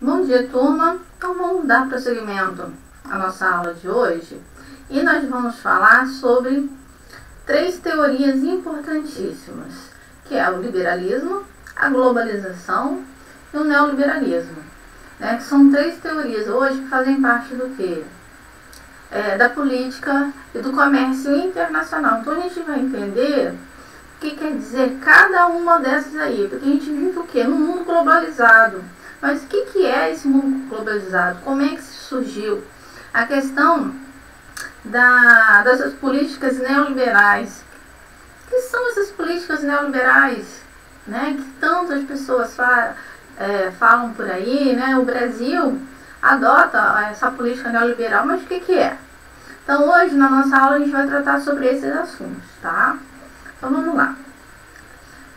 Bom dia, turma. Então vamos dar prosseguimento à nossa aula de hoje e nós vamos falar sobre três teorias importantíssimas, que é o liberalismo, a globalização e o neoliberalismo, né? Que são três teorias hoje que fazem parte do quê? Da política e do comércio internacional. Então a gente vai entender o que quer dizer cada uma dessas aí, porque a gente vive o quê? Num mundo globalizado. Mas o que é esse mundo globalizado? Como é que surgiu? A questão dessas políticas neoliberais. O que são essas políticas neoliberais, né? Que tantas pessoas falam por aí, né? O Brasil adota essa política neoliberal, mas o que é? Então hoje na nossa aula a gente vai tratar sobre esses assuntos, tá? Então vamos lá.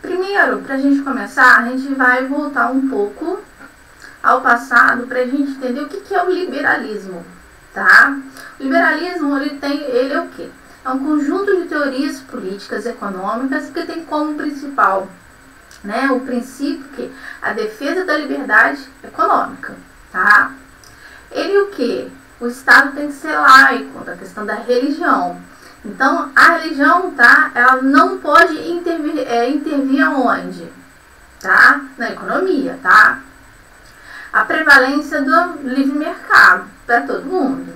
Primeiro, para a gente começar, a gente vai voltar um pouco ao passado para a gente entender o que é o liberalismo, tá? O liberalismo, ele é o quê? É um conjunto de teorias políticas e econômicas que tem como principal, né, o princípio que a defesa da liberdade econômica, tá? Ele o quê? O Estado tem que ser laico, da questão da religião. Então, a religião, tá? Ela não pode intervir aonde? Tá? Na economia, tá? A prevalência do livre mercado para todo mundo.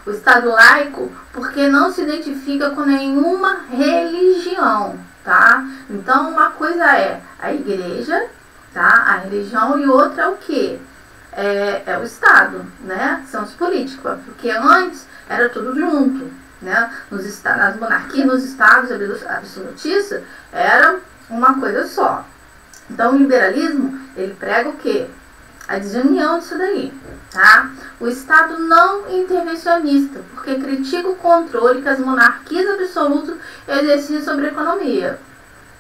O Estado laico, porque não se identifica com nenhuma religião, tá? Então, uma coisa é a igreja, tá? A religião, e outra é o quê? É o Estado, né? São os políticos, porque antes era tudo junto, né? Nas monarquias, nos estados absolutistas, era uma coisa só. Então, o liberalismo, ele prega o quê? A desunião disso daí, tá? O Estado não intervencionista, porque critica o controle que as monarquias absolutas exerciam sobre a economia,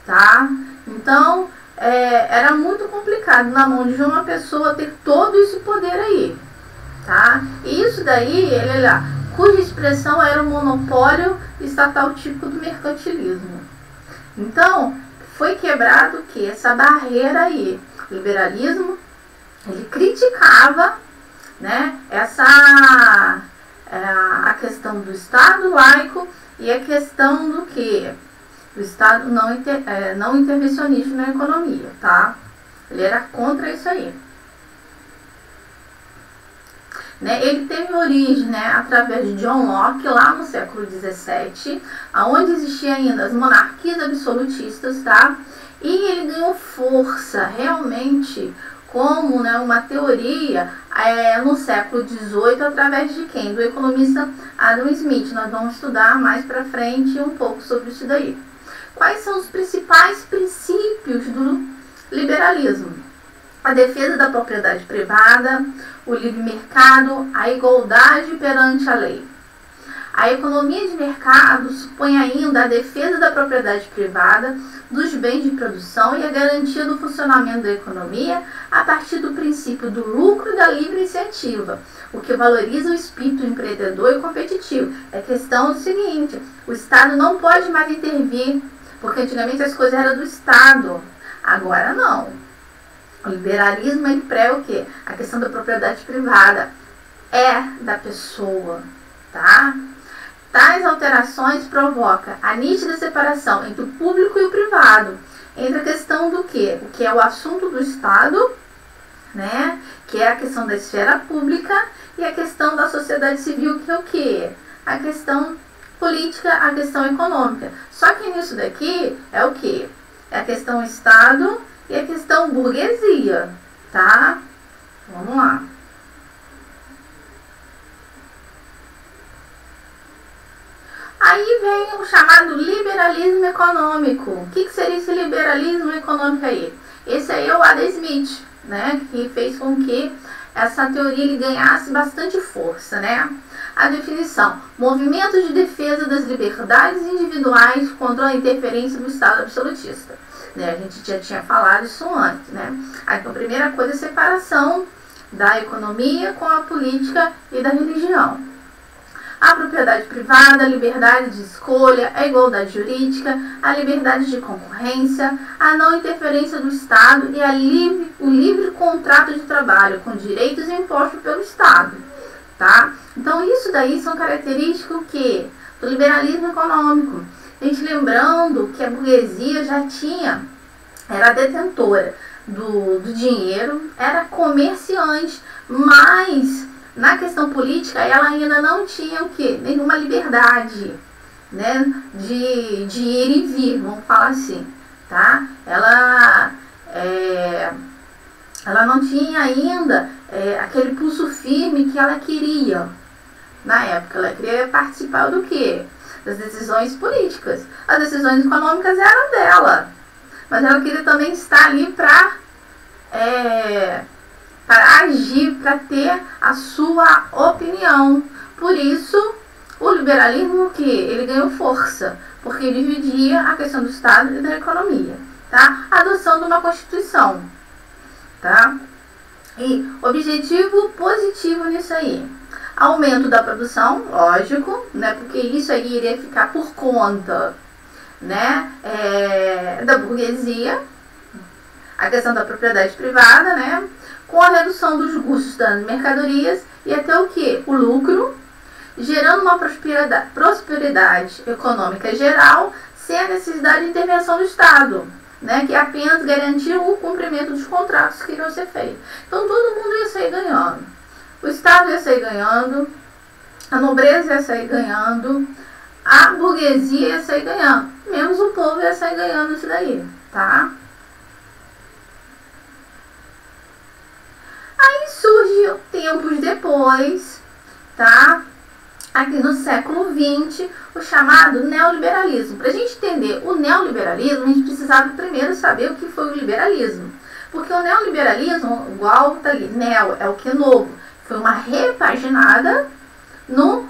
tá? Então, era muito complicado na mão de uma pessoa ter todo esse poder aí, tá? E isso daí, cuja expressão era o monopólio estatal típico do mercantilismo. Então, foi quebrado que essa barreira aí, o liberalismo, ele criticava, né, a questão do Estado laico e a questão do que? O Estado não intervencionista na economia, tá? Ele era contra isso aí. Né? Ele teve origem, né, através de John Locke, lá no século XVII, onde existiam ainda as monarquias absolutistas, tá? E ele ganhou força, realmente, como, né, uma teoria no século XVIII, através de quem? Do economista Adam Smith. Nós vamos estudar mais para frente um pouco sobre isso daí. Quais são os principais princípios do liberalismo? A defesa da propriedade privada, o livre mercado, a igualdade perante a lei. A economia de mercado supõe ainda a defesa da propriedade privada, dos bens de produção e a garantia do funcionamento da economia a partir do princípio do lucro e da livre iniciativa, o que valoriza o espírito empreendedor e competitivo. É questão do seguinte: o Estado não pode mais intervir, porque antigamente as coisas eram do Estado, agora não. O liberalismo, ele prega o quê? A questão da propriedade privada é da pessoa, tá? Tais alterações provocam a nítida separação entre o público e o privado, entre a questão do quê? O que é o assunto do Estado, né? Que é a questão da esfera pública, e a questão da sociedade civil, que é o quê? A questão política, a questão econômica. Só que nisso daqui é o quê? É a questão Estado e a questão burguesia, tá? Vamos lá. Aí vem o chamado liberalismo econômico. O que seria esse liberalismo econômico aí? Esse aí é o Adam Smith, né? Que fez com que essa teoria ele ganhasse bastante força, né? A definição: movimento de defesa das liberdades individuais contra a interferência do Estado absolutista. Né? A gente já tinha falado isso antes, né? Aí, a primeira coisa é a separação da economia com a política e da religião. a propriedade privada, a liberdade de escolha, a igualdade jurídica, a liberdade de concorrência, a não interferência do Estado e o livre contrato de trabalho, com direitos impostos pelo Estado. Tá? Então, isso daí são características do liberalismo econômico. A gente lembrando que a burguesia já era detentora do dinheiro, era comerciante, mas na questão política ela ainda não tinha nenhuma liberdade, né, de ir e vir, vamos falar assim, tá? Ela não tinha ainda aquele pulso firme que ela queria na época. Ela queria participar do quê? Das decisões políticas. As decisões econômicas eram dela, mas ela queria também estar ali para agir, para ter a sua opinião. Por isso, o liberalismo ele ganhou força, porque dividia a questão do Estado e da economia, tá? A adoção de uma Constituição, tá? E objetivo positivo nisso aí: aumento da produção, lógico, né? Porque isso aí iria ficar por conta, né, da burguesia, a questão da propriedade privada, né, com a redução dos custos das mercadorias e até o lucro, gerando uma prosperidade econômica geral, sem a necessidade de intervenção do Estado, né, que apenas garantiu o cumprimento dos contratos que iriam ser feitos. Então todo mundo ia sair ganhando. O Estado ia sair ganhando, a nobreza ia sair ganhando, a burguesia ia sair ganhando, menos o povo ia sair ganhando isso daí, tá? Aí surge tempos depois, tá? Aqui no século XX, o chamado neoliberalismo. Para a gente entender o neoliberalismo, a gente precisava primeiro saber o que foi o liberalismo. Porque o neoliberalismo, igual tá ali, neo é o que é novo, foi uma repaginada no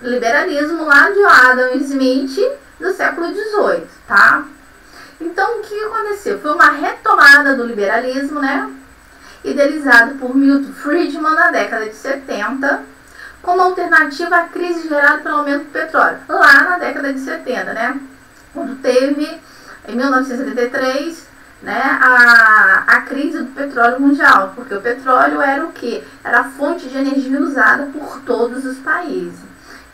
liberalismo lá de Adam Smith do século XVIII, tá? Então, o que aconteceu? Foi uma retomada do liberalismo, né? Idealizado por Milton Friedman na década de 70, como alternativa à crise gerada pelo aumento do petróleo, lá na década de 70, né? Quando teve, em 1973, né, a crise do petróleo mundial, porque o petróleo era o quê? Era a fonte de energia usada por todos os países.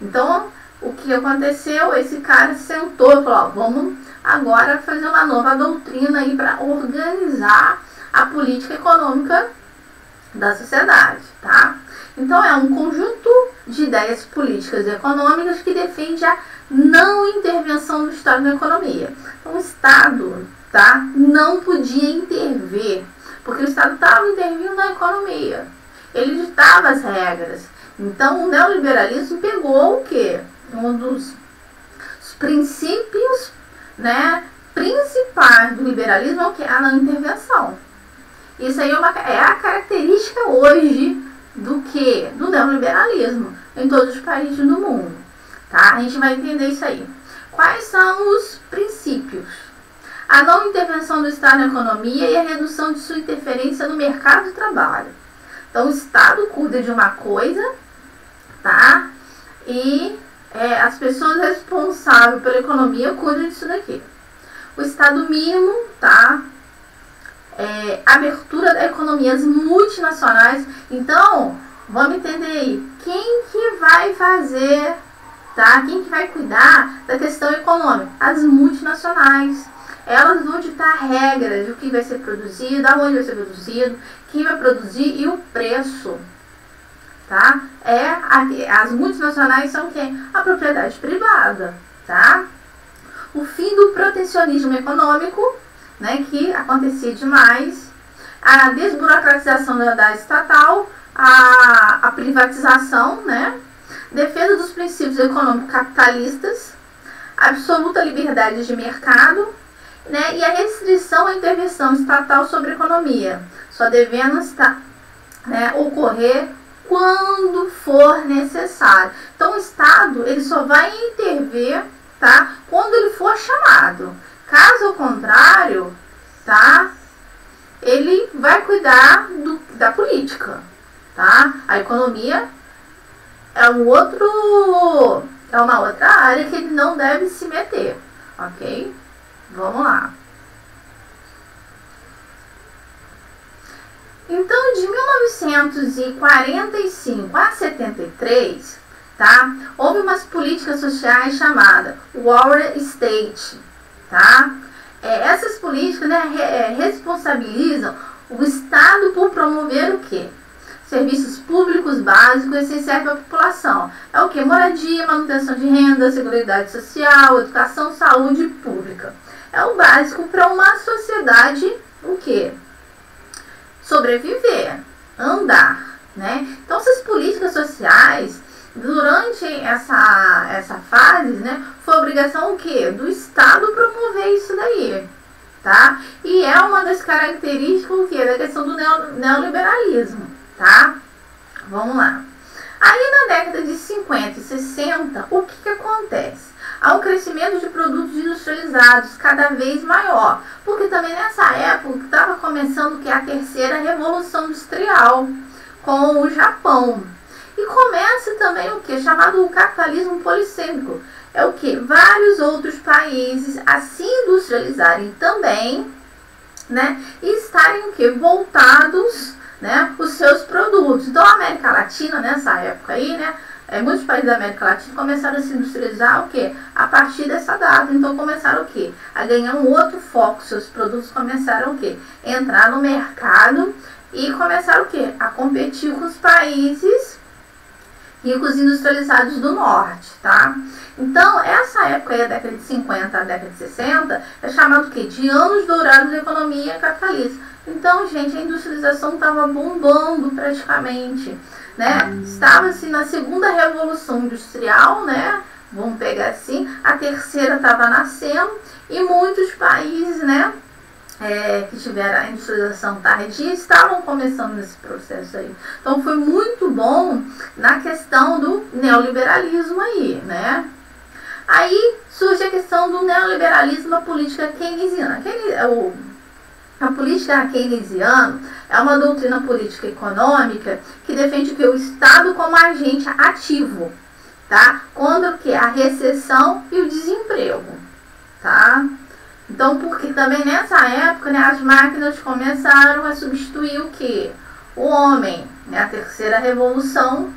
Então, o que aconteceu? Esse cara sentou e falou: vamos agora fazer uma nova doutrina aí para organizar a política econômica da sociedade, tá? Então, é um conjunto de ideias políticas e econômicas que defende a não intervenção do Estado na economia. Então, o Estado, tá, não podia intervir, porque o Estado estava intervindo na economia. Ele ditava as regras. Então, o neoliberalismo pegou o quê? Um dos princípios, né, principais do liberalismo é o quê? A não intervenção. Isso aí é a característica hoje do neoliberalismo em todos os países do mundo, tá? A gente vai entender isso aí. Quais são os princípios? A não intervenção do Estado na economia e a redução de sua interferência no mercado de trabalho. Então, o Estado cuida de uma coisa, tá? E as pessoas responsáveis pela economia cuidam disso daqui. O Estado mínimo, tá? Abertura da economia, as multinacionais. Então, vamos entender aí, quem que vai fazer, tá? Quem que vai cuidar da questão econômica? As multinacionais. Elas vão ditar regras do que vai ser produzido, aonde vai ser produzido, quem vai produzir e o preço, tá? As multinacionais são quem? A propriedade privada, tá? O fim do protecionismo econômico, né, que acontecia demais, a desburocratização da estatal, a privatização, né, defesa dos princípios econômicos capitalistas, absoluta liberdade de mercado, né, e a restrição à intervenção estatal sobre a economia, só devendo ocorrer quando for necessário. Então, o Estado ele só vai intervir, tá, quando ele for chamado. Caso contrário, tá, ele vai cuidar da política, tá? A economia é uma outra área que ele não deve se meter, ok? Vamos lá. Então, de 1945 a 73, tá? Houve umas políticas sociais chamadas Welfare State, tá? Essas políticas, né, responsabilizam o Estado por promover o quê? Serviços públicos básicos essenciais para a população. É o quê? Moradia, manutenção de renda, seguridade social, educação, saúde pública. É o básico para uma sociedade, o quê? Sobreviver, andar, né? Então, essas políticas sociais, durante essa fase, né, foi obrigação o quê? Do Estado promover isso daí, tá? E é uma das características o quê? Da questão do neoliberalismo, tá? Vamos lá. Aí, na década de 50 e 60, o que acontece? Há um crescimento de produtos industrializados cada vez maior, porque também nessa época estava começando que a terceira revolução industrial com o Japão. E começa também o que? Chamado capitalismo policêntrico. É o que? Vários outros países a se industrializarem também, né? E estarem o que? Voltados, né, os seus produtos. Então a América Latina nessa época aí, né? Muitos países da América Latina começaram a se industrializar o quê? A partir dessa data. Então começaram o quê? A ganhar um outro foco. Seus produtos começaram o quê? Entrar no mercado e começaram o quê? A competir com os países ricos industrializados do norte, tá? Então, essa época aí, a década de 50 a década de 60, é chamado o quê? De anos dourados da economia capitalista. Então, gente, a industrialização estava bombando praticamente, né? Estava-se na segunda revolução industrial, né? Vamos pegar assim, a terceira estava nascendo e muitos países, né? Que tiveram a industrialização tardia estavam começando nesse processo aí. Então foi muito bom na questão do neoliberalismo aí, né? Aí surge a questão do neoliberalismo na política keynesiana. A política keynesiana é uma doutrina política econômica que defende que o Estado como agente ativo, tá? Contra o que? A recessão e o desemprego, tá? Então, porque também nessa época, né, as máquinas começaram a substituir o quê? O homem, né? A terceira revolução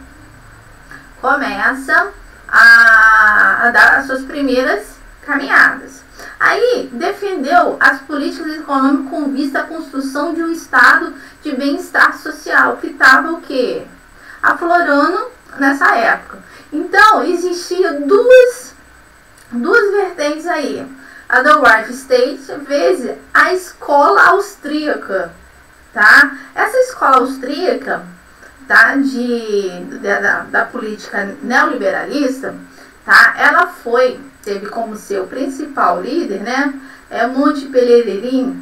começa a dar as suas primeiras caminhadas. Aí, defendeu as políticas econômicas com vista à construção de um estado de bem-estar social, que estava o quê? Aflorando nessa época. Então, existiam duas vertentes aí. A da Welfare State vezes a escola austríaca, tá? Essa escola austríaca, tá? Da política neoliberalista, tá? Ela teve como seu principal líder, né? Montpellier,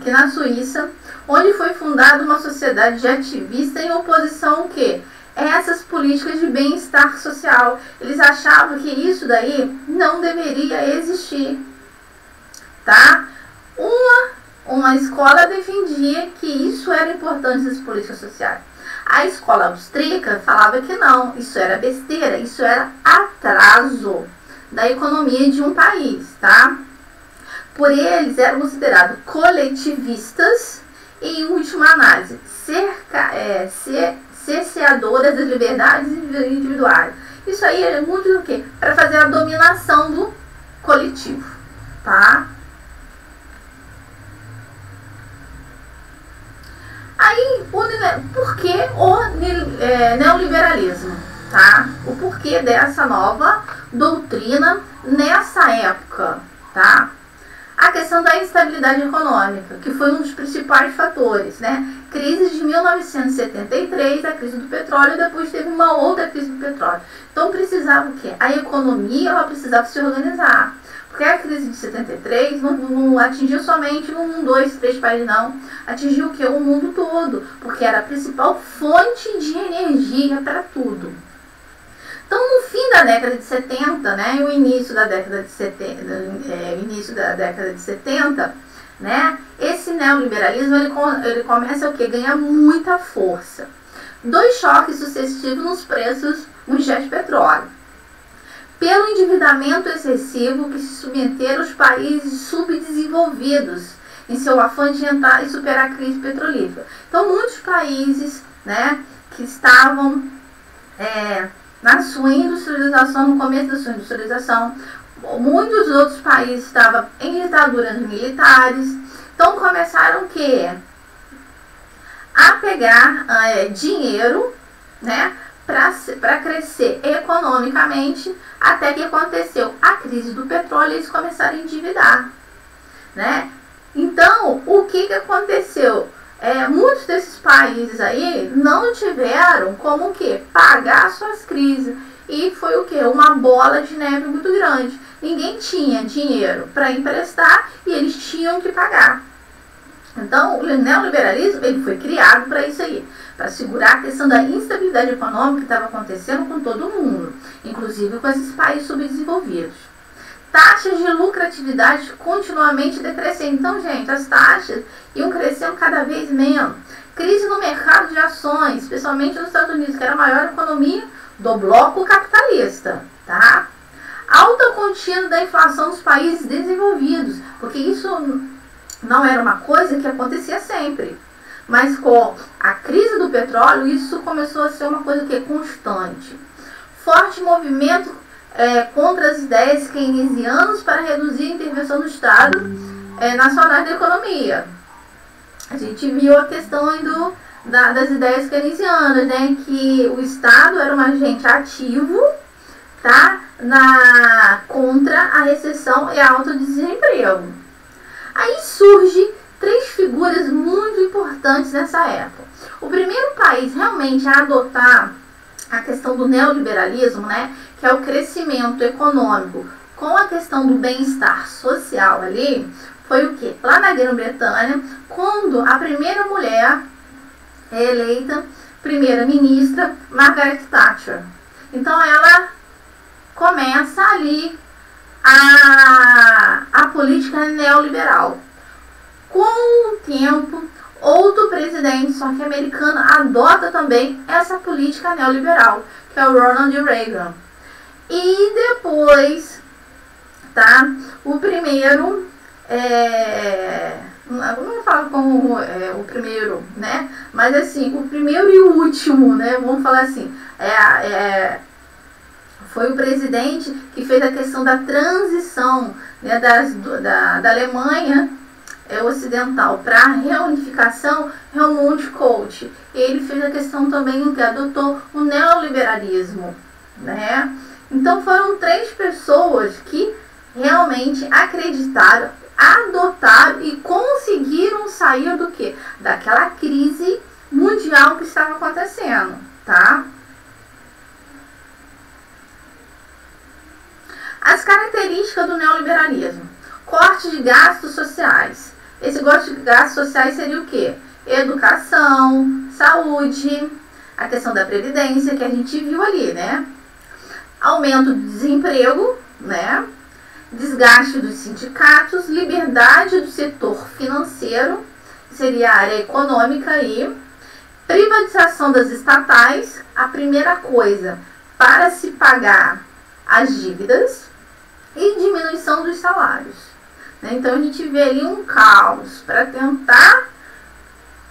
que na Suíça, onde foi fundada uma sociedade de ativista em oposição ao quê? Essas políticas de bem-estar social. Eles achavam que isso daí não deveria existir, tá? Uma escola defendia que isso era importante nas políticas sociais. A escola austríaca falava que não, isso era besteira, isso era atraso da economia de um país, tá? Por eles eram considerados coletivistas e, em última análise, cerceadoras das liberdades individuais. Isso aí é muito do quê? Para fazer a dominação do coletivo, tá? Aí, por que o neoliberalismo, tá? O porquê dessa nova doutrina nessa época, tá? A questão da instabilidade econômica, que foi um dos principais fatores, né? Crise de 1973, a crise do petróleo, e depois teve uma outra crise do petróleo. Então precisava o quê? A economia, ela precisava se organizar. Porque a crise de 73 não atingiu somente um, dois, três países, não. Atingiu o quê? O mundo todo. Porque era a principal fonte de energia para tudo. Então, no fim da década de 70, né, e o início da década de 70, né, esse neoliberalismo ele começa o quê? Ganhar muita força. dois choques sucessivos nos preços mundiais de petróleo. Pelo endividamento excessivo que se submeteram os países subdesenvolvidos em seu afã de entrar e superar a crise petrolífera. Então, muitos países, né, que estavam na sua industrialização, no começo da sua industrialização, muitos outros países estavam em ditaduras militares, então começaram a pegar dinheiro, né, para crescer economicamente, até que aconteceu a crise do petróleo e eles começaram a endividar, né? Então, o que aconteceu? Muitos desses países aí não tiveram como pagar suas crises, e foi uma bola de neve muito grande. Ninguém tinha dinheiro para emprestar e eles tinham que pagar. Então, o neoliberalismo ele foi criado para isso aí, para segurar a questão da instabilidade econômica que estava acontecendo com todo mundo, inclusive com esses países subdesenvolvidos. Taxas de lucratividade continuamente decrescendo. Então, gente, as taxas iam crescendo cada vez menos. Crise no mercado de ações, especialmente nos Estados Unidos, que era a maior economia do bloco capitalista, tá? Alta contínua da inflação nos países desenvolvidos, porque isso não era uma coisa que acontecia sempre. Mas com a crise do petróleo, isso começou a ser uma coisa constante. Forte movimento contra as ideias keynesianas para reduzir a intervenção do Estado nacional da economia. A gente viu a questão aí das ideias keynesianas, né, que o Estado era um agente ativo, tá, contra a recessão e alto desemprego. Aí surge três figuras muito importantes nessa época. O primeiro país realmente a adotar a questão do neoliberalismo, né, que é o crescimento econômico com a questão do bem-estar social ali, foi o quê? Lá na Grã-Bretanha, quando a primeira mulher é eleita primeira-ministra, Margaret Thatcher. Então ela começa ali a política neoliberal. Com o tempo, outro presidente, só que americano, adota também essa política neoliberal, que é o Ronald Reagan. E depois, tá, o primeiro, não vou falar como o primeiro, né, mas assim, o primeiro e o último, né, vamos falar assim, foi o presidente que fez a questão da transição, né, da Alemanha ocidental para a reunificação, Helmut Kohl. Ele fez a questão também que adotou o neoliberalismo, né? Então foram três pessoas que realmente acreditaram, adotaram e conseguiram sair do quê? Daquela crise mundial que estava acontecendo, tá? As características do neoliberalismo: corte de gastos sociais. Esse corte de gastos sociais seria o quê? Educação, saúde, a questão da previdência que a gente viu ali, né? Aumento do desemprego, né? Desgaste dos sindicatos, liberdade do setor financeiro, que seria a área econômica aí, privatização das estatais, a primeira coisa para se pagar as dívidas, e diminuição dos salários. Então a gente vê ali um caos para tentar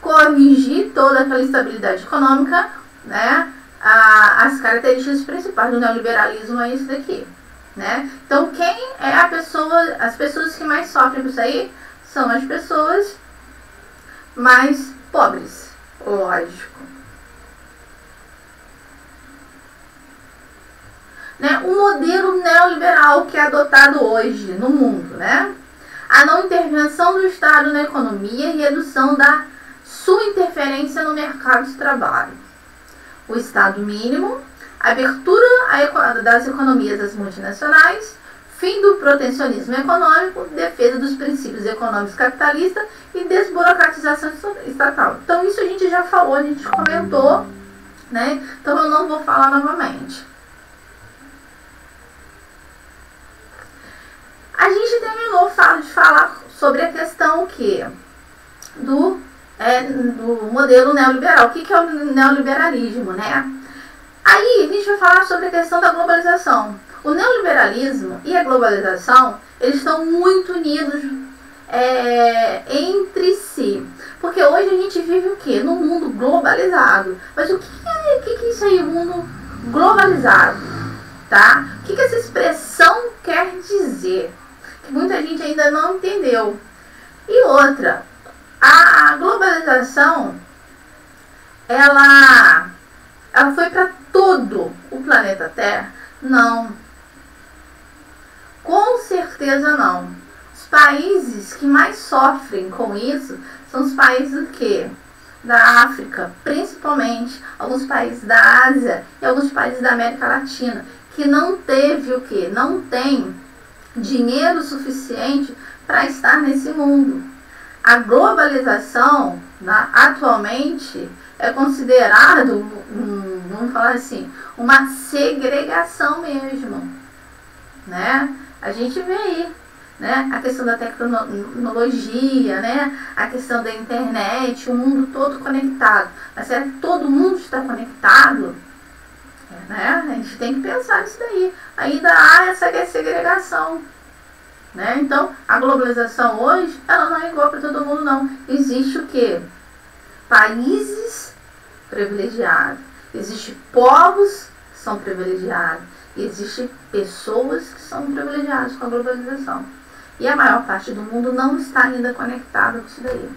corrigir toda aquela instabilidade econômica, né? As características principais do neoliberalismo é isso daqui, né? Então quem é as pessoas que mais sofrem com isso aí são as pessoas mais pobres, lógico. Né? O modelo neoliberal que é adotado hoje no mundo, né? A não intervenção do Estado na economia e redução da sua interferência no mercado de trabalho. O Estado mínimo, abertura das economias das multinacionais, fim do protecionismo econômico, defesa dos princípios econômicos capitalistas e desburocratização estatal. Então isso a gente já falou, a gente comentou, né? Então eu não vou falar novamente. A gente terminou de falar sobre a questão do do modelo neoliberal. O que é o neoliberalismo, né? Aí a gente vai falar sobre a questão da globalização. O neoliberalismo e a globalização, eles estão muito unidos entre si. Porque hoje a gente vive o quê? Num mundo globalizado. Mas o que é isso aí, mundo globalizado? Tá? O que essa expressão quer dizer? Que muita gente ainda não entendeu. E outra, a globalização, ela foi para todo o planeta Terra? Não. Com certeza não. Os países que mais sofrem com isso são os países do quê? Da África, principalmente alguns países da Ásia e alguns países da América Latina, que não teve o quê? Não tem dinheiro suficiente para estar nesse mundo. A globalização, atualmente, é considerado, vamos falar assim, uma segregação mesmo, né? A gente vê aí, né, a questão da tecnologia, né, a questão da internet, o mundo todo conectado. Mas será que todo mundo está conectado? Né? A gente tem que pensar nisso daí. Ainda há essa segregação, né? Então, a globalização hoje, ela não é igual para todo mundo, não. Existe o quê? Países privilegiados. Existem povos que são privilegiados. E existem pessoas que são privilegiadas com a globalização. E a maior parte do mundo não está ainda conectada com isso daí.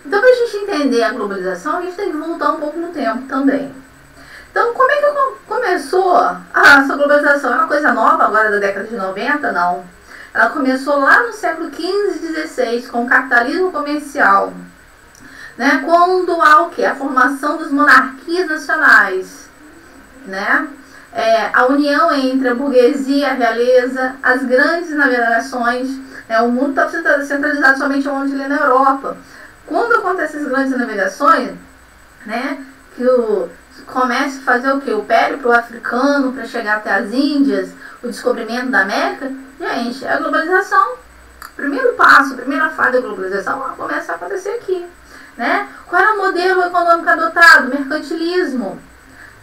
Então, para a gente entender a globalização, a gente tem que voltar um pouco no tempo também. Então, como é que começou essa globalização? É uma coisa nova agora da década de 90? Não. Ela começou lá no século XV e XVI, com o capitalismo comercial, né? Quando há o quê? A formação das monarquias nacionais, né? A união entre a burguesia e a realeza, as grandes navegações, né? O mundo está centralizado somente onde ele é na Europa. Quando acontecem as grandes navegações, né? Que começa a fazer o quê? O périplo africano para chegar até as Índias, o descobrimento da América. Gente, a globalização, o primeiro passo, a primeira fase da globalização começa a acontecer aqui, né? Qual era o modelo econômico adotado? O mercantilismo,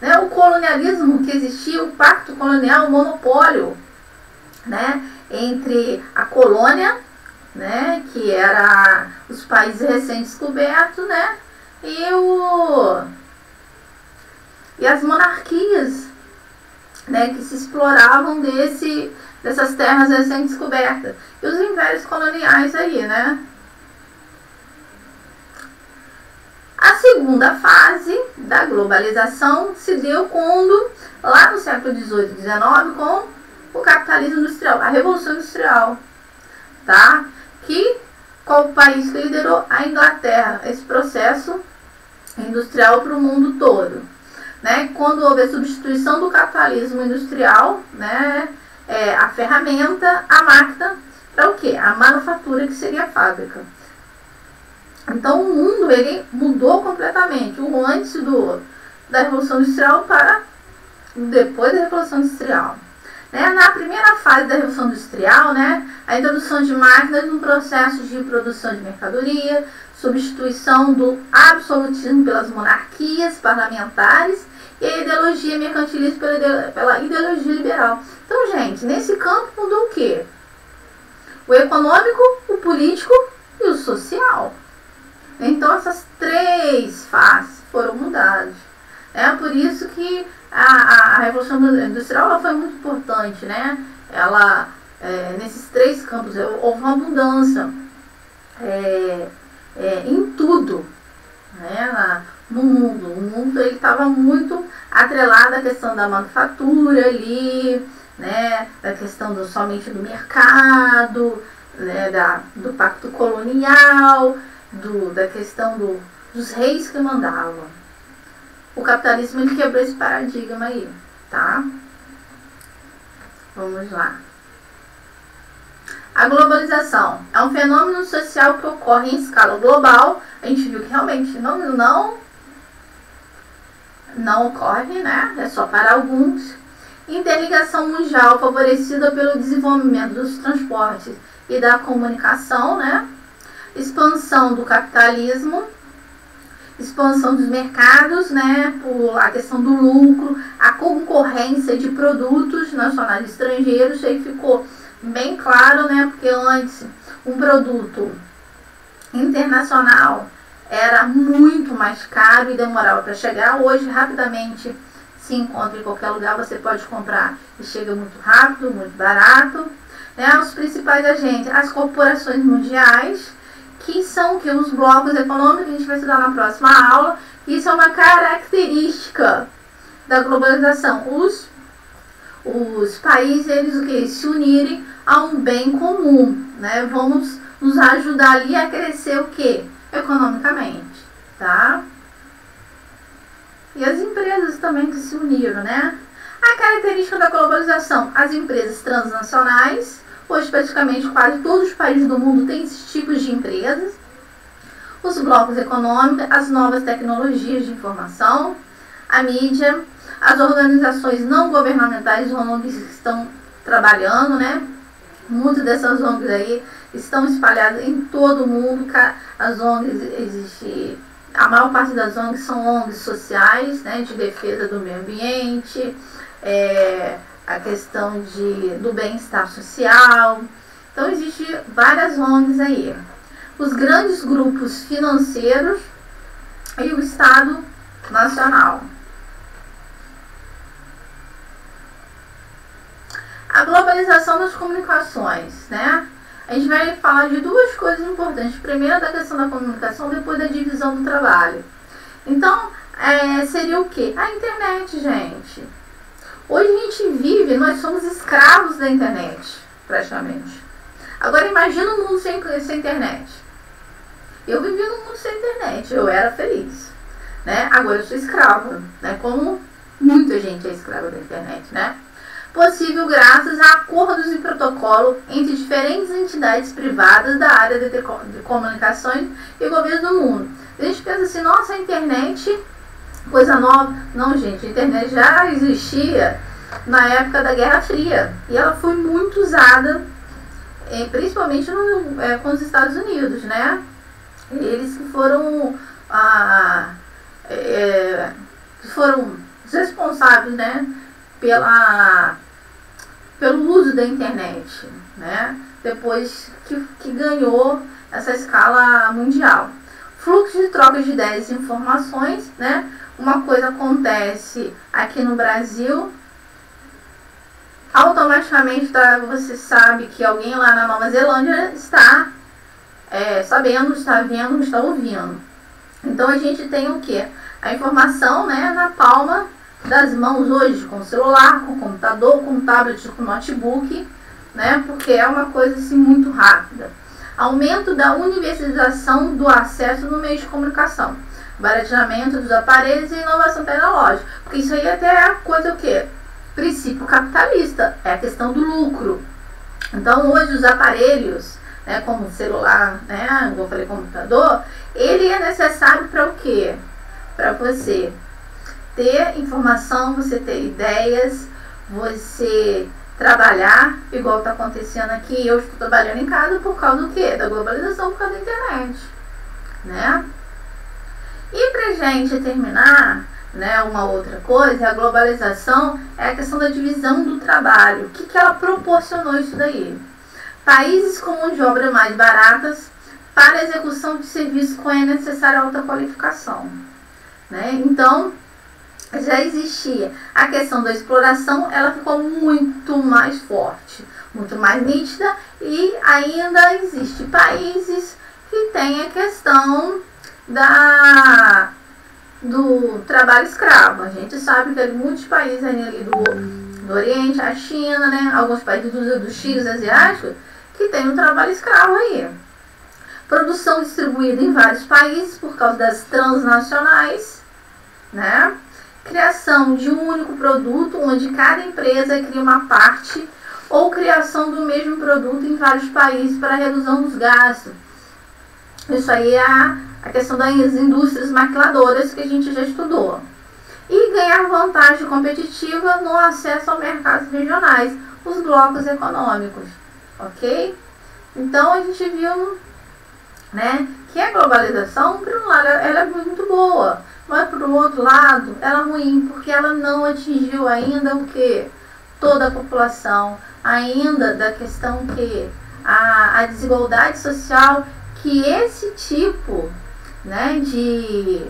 né? O colonialismo que existia, o pacto colonial, o monopólio, né? Entre a colônia, né? Que era os países recém-descobertos, né? E as monarquias, né, que se exploravam dessas terras recém-descobertas. E os impérios coloniais aí, né? A segunda fase da globalização se deu quando, lá no século XVIII e XIX, com o capitalismo industrial, a Revolução Industrial, tá? Qual o país que liderou? A Inglaterra, esse processo industrial para o mundo todo. Né, quando houve a substituição do capitalismo industrial, né, a ferramenta, a máquina, para o quê? A manufatura, que seria a fábrica. Então o mundo ele mudou completamente, o antes da Revolução Industrial para depois da Revolução Industrial. Né, na primeira fase da Revolução Industrial, né, a introdução de máquinas no processo de produção de mercadoria, substituição do absolutismo pelas monarquias parlamentares, e a ideologia mercantilista pela ideologia liberal. Então, gente, nesse campo mudou o quê? O econômico, o político e o social. Então, essas três faces foram mudadas. É por isso que a Revolução Industrial ela foi muito importante, né? Ela, nesses três campos, houve uma mudança em tudo, né? No mundo. O mundo estava muito atrelado à questão da manufatura ali, né, da questão somente do mercado, né, do pacto colonial, da questão dos reis que mandavam. O capitalismo ele quebrou esse paradigma aí, tá? Vamos lá. A globalização é um fenômeno social que ocorre em escala global. A gente viu que realmente não ocorre, né? É só para alguns. Interligação mundial favorecida pelo desenvolvimento dos transportes e da comunicação, né? Expansão do capitalismo, expansão dos mercados, né, por a questão do lucro, a concorrência de produtos nacionais e estrangeiros, isso aí ficou bem claro, né, porque antes um produto internacional era muito mais caro e demorava para chegar. Hoje, rapidamente se encontra em qualquer lugar, você pode comprar e chega muito rápido, muito barato. Né? Os principais agentes, as corporações mundiais, que são que os blocos econômicos, a gente vai estudar na próxima aula. Isso é uma característica da globalização. Os países, eles o que? Se unirem a um bem comum, né? Vamos nos ajudar ali a crescer o que? Economicamente, tá? E as empresas também que se uniram, né? A característica da globalização, as empresas transnacionais, hoje praticamente quase todos os países do mundo têm esses tipos de empresas. Os blocos econômicos, as novas tecnologias de informação, a mídia, as organizações não governamentais, ONGs que estão trabalhando, né? Muitas dessas ONGs aí estão espalhadas em todo o mundo. As ONGs existem, a maior parte das ONGs são ONGs sociais, né, de defesa do meio ambiente, a questão do bem-estar social. Então, existem várias ONGs aí. Os grandes grupos financeiros e o Estado Nacional. A globalização das comunicações, né? A gente vai falar de duas coisas importantes. Primeiro, da questão da comunicação, depois da divisão do trabalho. Então, seria o quê? A internet, gente. Hoje a gente vive, nós somos escravos da internet, praticamente. Agora, imagina um mundo sem internet. Eu vivi num mundo sem internet, eu era feliz, né? Agora eu sou escrava, né? Como muita gente é escrava da internet, né? Possível graças a acordos e protocolo entre diferentes entidades privadas da área de comunicações e governos do mundo. A gente pensa assim, nossa, a internet, coisa nova. Não, gente, a internet já existia na época da Guerra Fria. E ela foi muito usada, principalmente com os Estados Unidos, né? Eles que foram os responsáveis, né? Pelo uso da internet, né? Depois que ganhou essa escala mundial. Fluxo de troca de ideias e informações, né? Uma coisa acontece aqui no Brasil, automaticamente você sabe que alguém lá na Nova Zelândia está sabendo, está vendo, está ouvindo. Então a gente tem o que? A informação, né, na palma das mãos hoje, com o celular, com o computador, com o tablet, com o notebook, né? Porque é uma coisa assim muito rápida. Aumento da universalização do acesso no meio de comunicação, barateamento dos aparelhos e inovação tecnológica. Porque isso aí até é a coisa o quê? Princípio capitalista, é a questão do lucro. Então hoje os aparelhos, né, como o celular, né, como eu falei, computador, ele é necessário para o quê? Para você ter informação, você ter ideias, você trabalhar, igual está acontecendo aqui. Eu estou trabalhando em casa por causa do quê? Da globalização, por causa da internet, né? E pra gente terminar, né, uma outra coisa, a globalização é a questão da divisão do trabalho. O que ela proporcionou isso daí? Países com mão de obra mais baratas para a execução de serviços com a necessária alta qualificação, né? Então, já existia a questão da exploração, ela ficou muito mais forte, muito mais nítida, e ainda existe países que têm a questão do trabalho escravo. A gente sabe que tem muitos países ali do Oriente, a China, né, alguns países dos Tigres asiáticos, que tem um trabalho escravo aí. Produção distribuída em vários países por causa das transnacionais, né? Criação de um único produto, onde cada empresa cria uma parte, ou criação do mesmo produto em vários países para redução dos gastos. Isso aí é a questão das indústrias maquiladoras que a gente já estudou. E ganhar vantagem competitiva no acesso a mercados regionais, os blocos econômicos, ok? Então a gente viu né? Que a globalização, por um lado, ela é muito boa, mas por outro lado, ela é ruim, porque ela não atingiu ainda o que? Toda a população, ainda da questão que a desigualdade social que esse tipo, né, de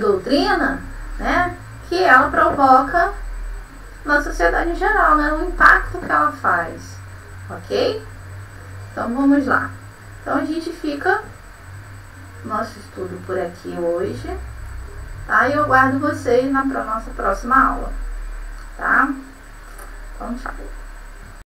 doutrina, né, que ela provoca na sociedade em geral, né, o impacto que ela faz, ok? Então vamos lá. Então a gente fica nosso estudo por aqui hoje, tá? E eu aguardo vocês na nossa próxima aula, tá? Então tchau.